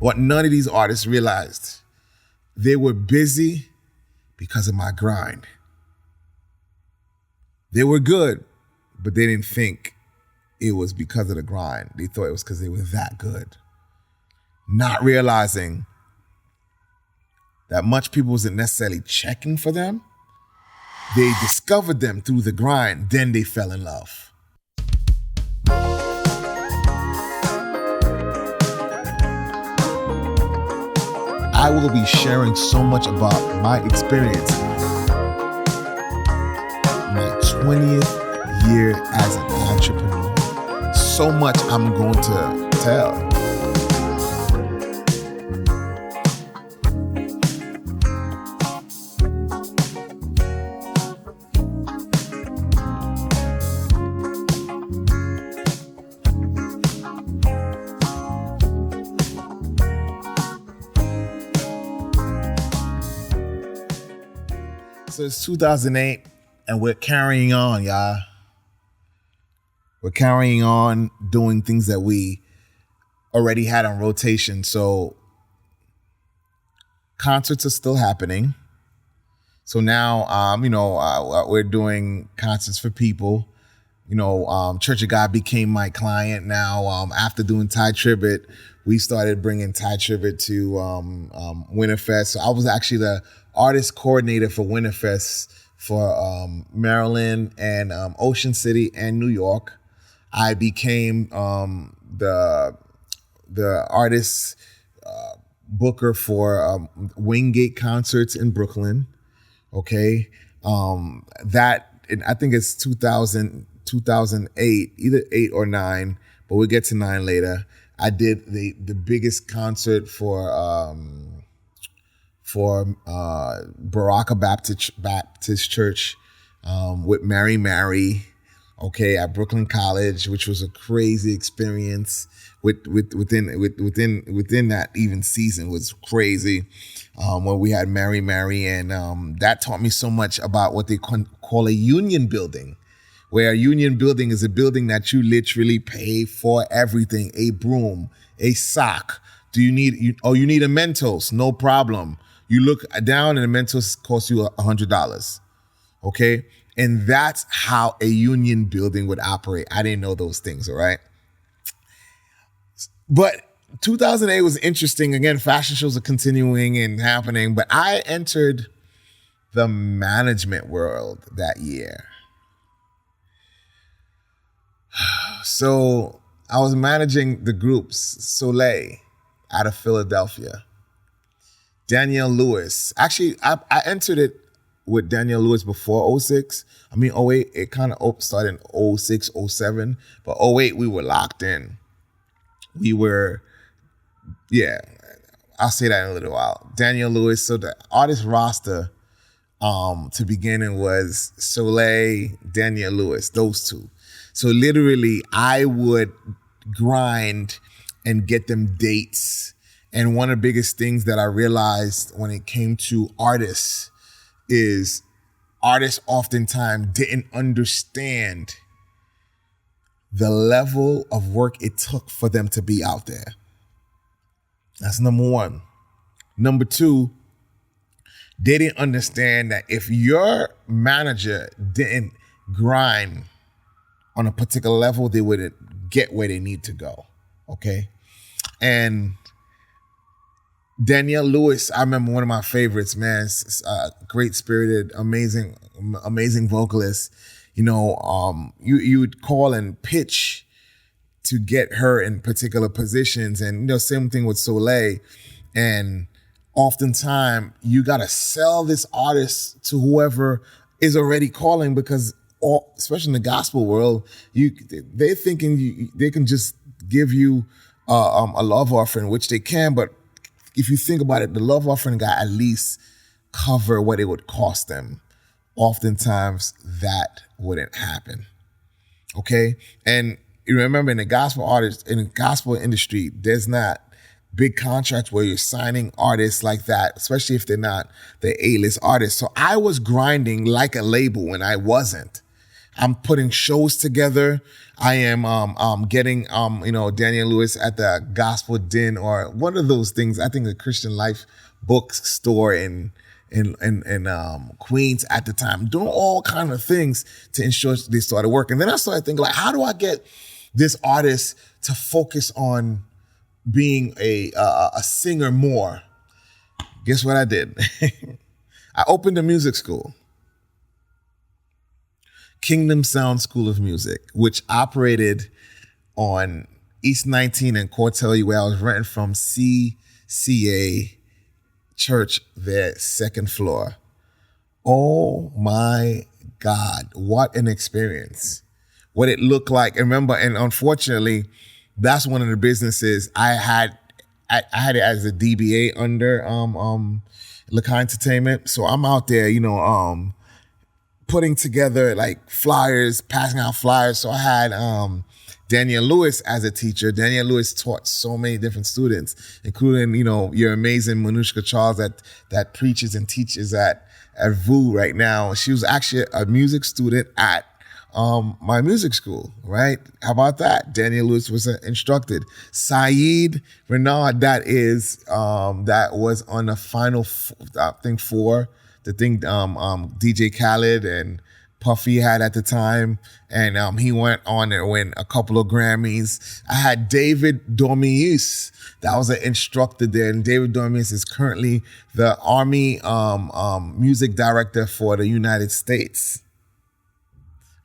What none of these artists realized, they were busy because of my grind. They were good, but they didn't think it was because of the grind. They thought it was because they were that good. Not realizing that much people wasn't necessarily checking for them. They discovered them through the grind, then they fell in love. I will be sharing so much about my experience, my 20th year as an entrepreneur. So much I'm going to tell. So it's 2008 and we're carrying on, y'all. We're carrying on doing things that we already had on rotation. So concerts are still happening. So now, we're doing concerts for people. Church of God became my client now. After doing Ty Tribbett, we started bringing Ty Tribbett to Winterfest. So I was actually the artist coordinator for Winterfest for Maryland and Ocean City and New York. I became the artist booker for Wingate concerts in Brooklyn. Okay, I think it's 2008, either 8 or 9, but we'll get to 9 later. I did the biggest concert for Baraka Baptist Church with Mary, okay, at Brooklyn College, which was a crazy experience. Within that even season was crazy. When we had Mary, and that taught me so much about what they call a union building, where a union building is a building that you literally pay for everything: a broom, a sock. You need a Mentos? No problem. You look down and the Mentos cost you $100. Okay, and that's how a union building would operate. I didn't know those things. All right. But 2008 was interesting. Again, fashion shows are continuing and happening, but I entered the management world that year. So I was managing the groups Soleil out of Philadelphia, Danielle Lewis. Actually, I entered it with Danielle Lewis before 06. 08, it kind of started in 06, 07, but 08 we were locked in. We were, I'll say that in a little while. Danielle Lewis. So the artist roster to begin in was Soleil, Danielle Lewis, those two. So literally I would grind and get them dates. And one of the biggest things that I realized when it came to artists is artists oftentimes didn't understand the level of work it took for them to be out there. That's number one. Number two, they didn't understand that if your manager didn't grind on a particular level, they wouldn't get where they need to go. Okay? And Danielle Lewis, I remember one of my favorites, man. Great spirited, amazing vocalist. You would call and pitch to get her in particular positions, and same thing with Soleil. And oftentimes you gotta sell this artist to whoever is already calling, because especially in the gospel world, they're thinking they can just give you a love offering, which they can, but if you think about it, the love offering got at least cover what it would cost them. Oftentimes that wouldn't happen. Okay? And you remember in the gospel industry, there's not big contracts where you're signing artists like that, especially if they're not the A-list artists. So I was grinding like a label when I wasn't. I'm putting shows together. I am getting Daniel Lewis at the Gospel Den or one of those things. I think the Christian Life bookstore in Queens at the time, doing all kind of things to ensure they started working. Then I started thinking, like, how do I get this artist to focus on being a singer more? Guess what I did? I opened a music school, Kingdom Sound School of Music, which operated on East 19 and Cortelli, where I was renting from CCA Church, their second floor. Oh my God, what an experience. What it looked like. And remember, and unfortunately, that's one of the businesses I had it as a DBA under Lakai Entertainment. So I'm out there, putting together like flyers, passing out flyers. So I had Daniel Lewis as a teacher. Daniel Lewis taught so many different students, including, your amazing Manushka Charles that preaches and teaches at VU right now. She was actually a music student at my music school, right? How about that? Daniel Lewis was instructed. Saeed Renard, that was on the final, four, the thing DJ Khaled and Puffy had at the time. And he went on and win a couple of Grammys. I had David Dormius, that was an instructor there. And David Dormius is currently the Army music director for the United States.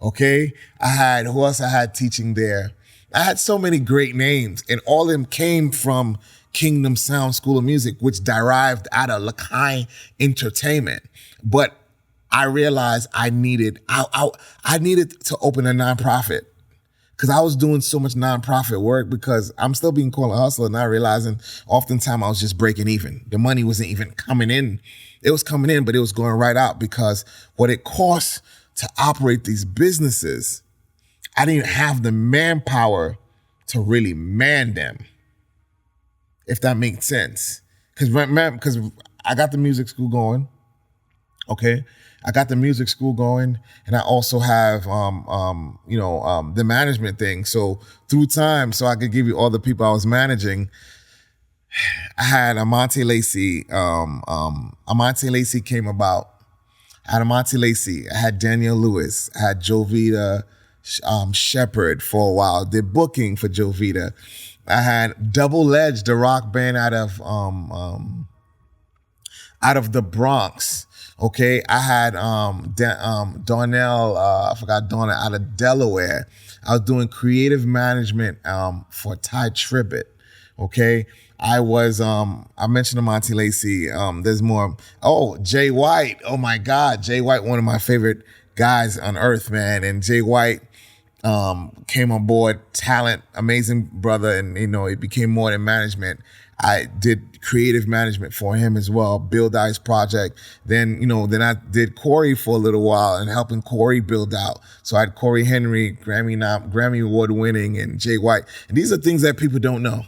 Okay, who else I had teaching there? I had so many great names, and all of them came from Kingdom Sound School of Music, which derived out of Lakai Entertainment. But I realized I needed to open a nonprofit, because I was doing so much nonprofit work, because I'm still being called a hustler, not realizing oftentimes I was just breaking even. The money wasn't even coming in. It was coming in, but it was going right out, because what it costs to operate these businesses, I didn't have the manpower to really man them, if that makes sense. Because I got the music school going, okay? I got the music school going, and I also have, the management thing. So through time, so I could give you all the people I was managing, I had Amonte Lacey. Amonte Lacey came about. I had Amonte Lacey. I had Daniel Lewis. I had Jovita Shepherd for a while. Did booking for Jovita. I had Double Edge, the rock band out of the Bronx. Okay, I had Darnell. I forgot Donna, out of Delaware. I was doing creative management for Ty Tribbett. Okay. I mentioned Amonte Lacey. There's more. Oh, Jay White. Oh my God. Jay White, one of my favorite guys on earth, man. And Jay White came on board, talent, amazing brother. And, it became more than management. I did creative management for him as well, build out his project. Then I did Corey for a little while and helping Corey build out. So I had Corey Henry, Grammy Award winning, and Jay White. And these are things that people don't know.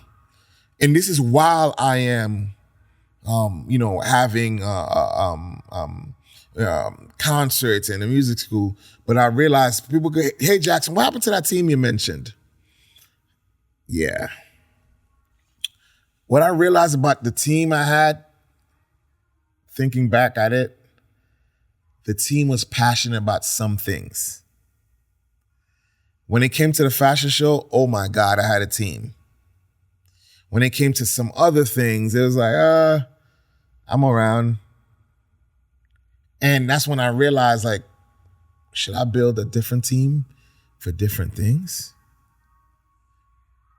And this is while I am, having concerts and a music school. But I realized people go, hey, Jackson, what happened to that team you mentioned? Yeah. What I realized about the team I had, thinking back at it, the team was passionate about some things. When it came to the fashion show, oh my God, I had a team. When it came to some other things, it was like, I'm around. And that's when I realized, like, should I build a different team for different things?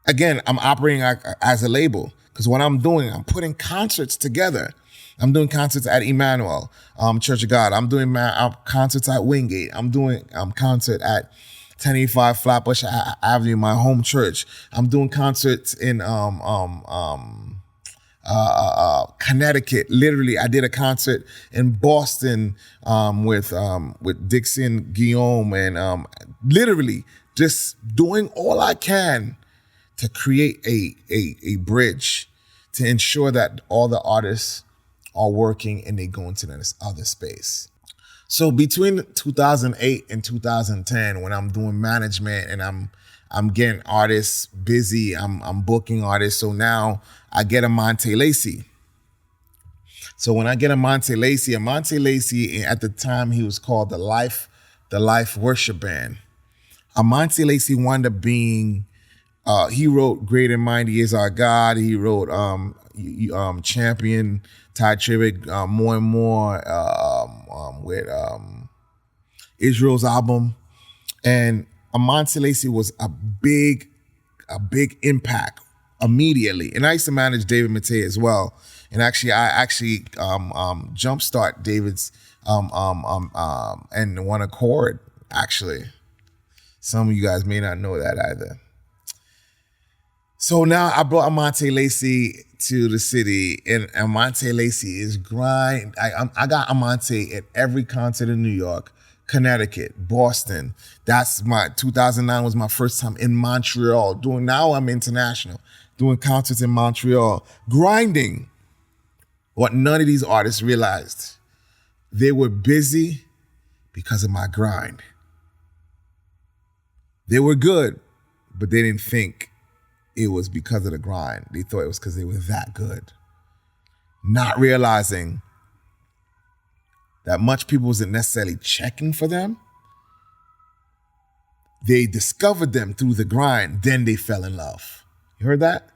Again, I'm operating as a label, because what I'm doing, I'm putting concerts together. I'm doing concerts at Emmanuel, Church of God. I'm doing concerts at Wingate. I'm doing concert at 1085 Flatbush Avenue, my home church. I'm doing concerts in Connecticut. Literally, I did a concert in Boston with Dixon Guillaume, and literally just doing all I can to create a bridge to ensure that all the artists are working and they go into this other space. So between 2008 and 2010, when I'm doing management and I'm I'm getting artists busy. I'm booking artists. So now I get a Monte Lacey. So when I get a Monte Lacey at the time he was called the Life Worship Band. A Monte Lacey wound up being, he wrote Great and Mighty Is Our God. He wrote Champion, Ty Tribbett, More and More, with Israel's album. And Monte Lacey was a big impact immediately. And I used to manage David Matei as well. And actually, I jumpstart David's and one accord, actually. Some of you guys may not know that either. So now I brought Monte Lacey to the city, and Monte Lacey is grind. I got Monte at every concert in New York, Connecticut, Boston. That's 2009 was my first time in Montreal. Now I'm international, doing concerts in Montreal, grinding. What none of these artists realized, they were busy because of my grind. They were good, but they didn't think it was because of the grind. They thought it was because they were that good. Not realizing that much people wasn't necessarily checking for them. They discovered them through the grind, then they fell in love. You heard that?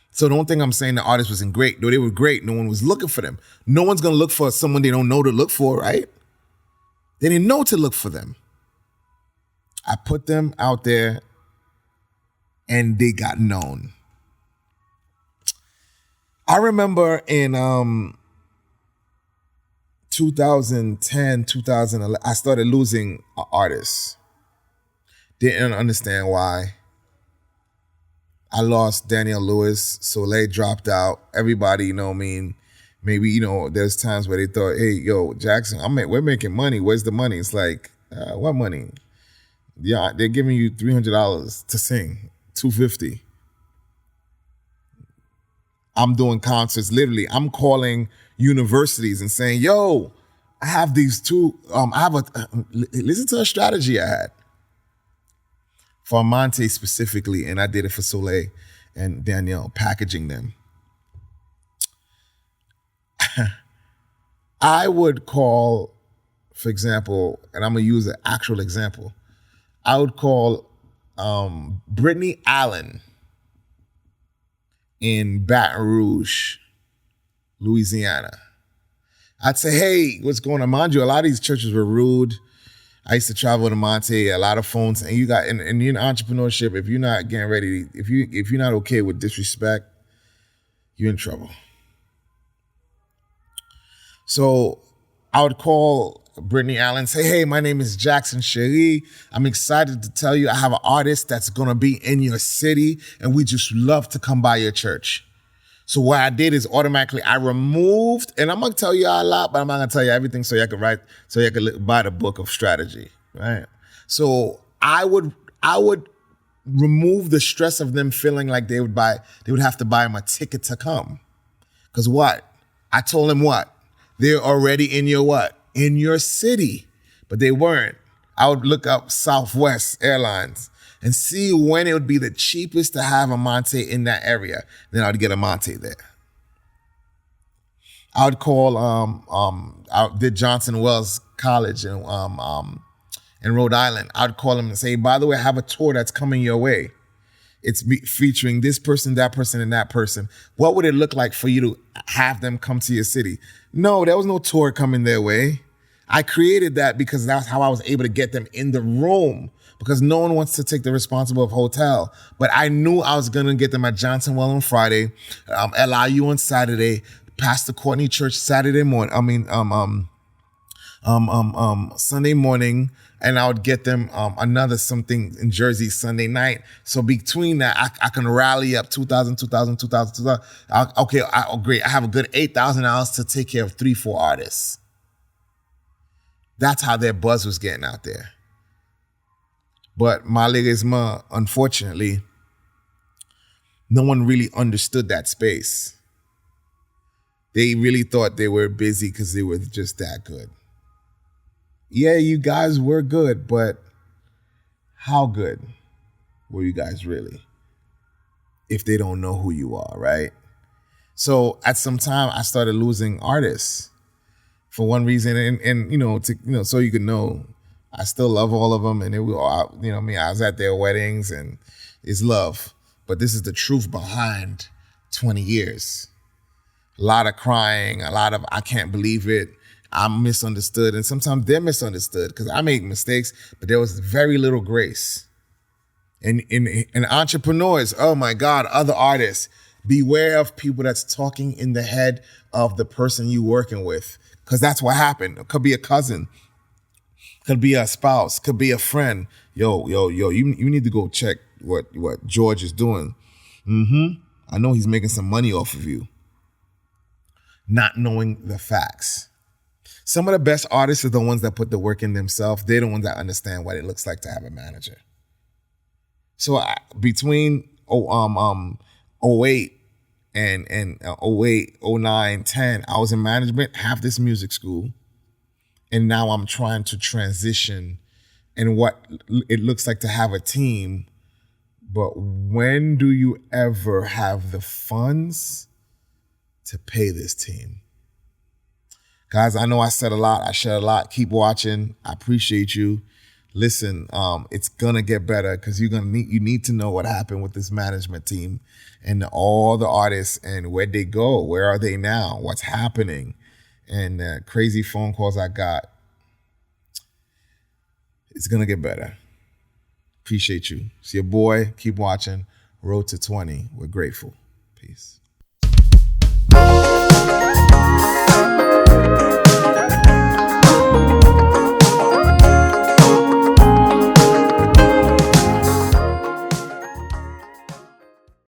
So don't think I'm saying the artist wasn't great. No, they were great. No one was looking for them. No one's going to look for someone they don't know to look for, right? They didn't know to look for them. I put them out there and they got known. I remember in 2010, 2011, I started losing artists. Didn't understand why. I lost Daniel Lewis. Soleil dropped out. Everybody, maybe, there's times where they thought, hey, yo, Jackson, we're making money. Where's the money? It's like, what money? Yeah, they're giving you $300 to sing, $250. I'm doing concerts. Literally, I'm calling universities and saying, yo, I have these two. Listen to a strategy I had for Monte specifically, and I did it for Soleil and Danielle, packaging them. I would call, for example, and I'm going to use an actual example. I would call Brittany Allen in Baton Rouge, Louisiana. I'd say, hey, what's going on? Mind you, a lot of these churches were rude. I used to travel to Monte, a lot of phones, and in entrepreneurship, if you're not getting ready, if you're not okay with disrespect, you're in trouble. So I would call Brittany Allen, say, hey, my name is Jackson Chery. I'm excited to tell you I have an artist that's going to be in your city, and we just love to come by your church. So what I did is automatically I removed, and I'm going to tell you a lot, but I'm not going to tell you everything so you can buy the book of strategy, right? So I would remove the stress of them feeling like they would have to buy them a ticket to come. Because what? I told them what? They're already in your what? In your city, but they weren't. I would look up Southwest Airlines and see when it would be the cheapest to have a Monte in that area. Then I would get a Monte there. I would call, I did Johnson Wells College in Rhode Island. I would call them and say, by the way, I have a tour that's coming your way. It's featuring this person, that person, and that person. What would it look like for you to have them come to your city? No, there was no tour coming their way. I created that because that's how I was able to get them in the room, because no one wants to take the responsibility of hotel. But I knew I was going to get them at Johnson Well on Friday, LIU on Saturday, Pastor Courtney Church Saturday morning. Sunday morning, and I would get them another something in Jersey Sunday night. So between that, I can rally up 2,000. Great. I have a good $8,000 to take care of 3-4 artists. That's how their buzz was getting out there. But malheureusement, unfortunately, no one really understood that space. They really thought they were busy because they were just that good. Yeah, you guys were good, but how good? were you guys really? If they don't know who you are, right? So at some time, I started losing artists for one reason, and so you can know, I still love all of them, and it will, I was at their weddings, and it's love. But this is the truth behind 20 years. A lot of crying, a lot of I can't believe it. I'm misunderstood, and sometimes they're misunderstood because I make mistakes, but there was very little grace. And entrepreneurs, oh my God, other artists, beware of people that's talking in the head of the person you working with, because that's what happened. It could be a cousin, could be a spouse, could be a friend. Yo, you need to go check what George is doing. I know he's making some money off of you. Not knowing the facts. Some of the best artists are the ones that put the work in themselves. They're the ones that understand what it looks like to have a manager. So between 08 and 08, 09, 10, I was in management, half this music school. And now I'm trying to transition in what it looks like to have a team. But when do you ever have the funds to pay this team? Guys, I know I said a lot. I shared a lot. Keep watching. I appreciate you. Listen, it's gonna get better because you need to know what happened with this management team and all the artists and where'd they go, where are they now, what's happening, and crazy phone calls I got. It's gonna get better. Appreciate you. It's your boy. Keep watching. Road to 20. We're grateful. Peace.